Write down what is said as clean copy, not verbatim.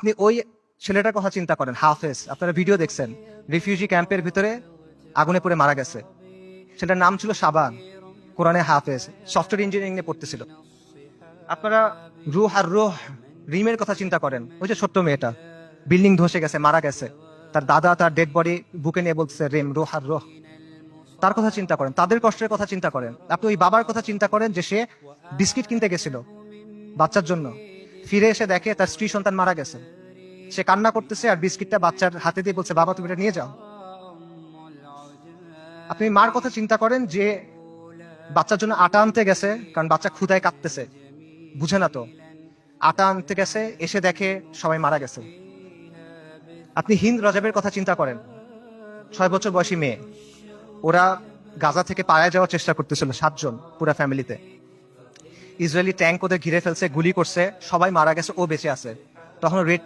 আপনি ওই ছেলেটার কথা চিন্তা করেন, হাফেজ, আপনারা ভিডিও দেখছেন, রিফিউজি ক্যাম্পের ভিতরে আগুনে পড়ে মারা গেছে। সেটার নাম ছিল শাবান, কোরআনে হাফেজ, সফটওয়্যার ইঞ্জিনিয়ারিং নিয়ে পড়তেছিল। আপনারা রুহ আর রুহ রিমের কথা চিন্তা করেন, ওই যে ছোট্ট মেয়েটা বিল্ডিং ধসে গেছে, মারা গেছে, তার দাদা তার ডেড বডি বুকে নিয়ে বলতেছে রিম, রুহ আর রুহ। তার কথা চিন্তা করেন, তাদের কষ্টের কথা চিন্তা করেন। আপনি ওই বাবার কথা চিন্তা করেন যে সে বিস্কিট কিনতে গেছিল বাচ্চার জন্য, ফিরে এসে দেখে তার স্ত্রী সন্তান মারা গেছে। সে কান্না করতেছে আর বিস্কিটটা বাচ্চার হাতে দিয়ে বলছে, বাবা তুমি এটা নিয়ে যাও। আপনি মার কথা চিন্তা করেন যে বাচ্চার জন্য আটা আনতে গেছে, কারণ বাচ্চা ক্ষুধায় কাঁদতেছে, বুঝে না তো, আটা আনতে গেছে, এসে দেখে সবাই মারা গেছে। আপনি হিন্দ রজাবের কথা চিন্তা করেন, 6 বছর বয়সী মেয়ে, ওরা গাজা থেকে পালায় যাওয়ার চেষ্টা করতেছিল 7 জন পুরা ফ্যামিলিতে। ইসরায়েলি ট্যাঙ্ক ওদের ঘিরে ফেলছে, গুলি করছে, সবাই মারা গেছে, ও বেঁচে আছে। তখন রেড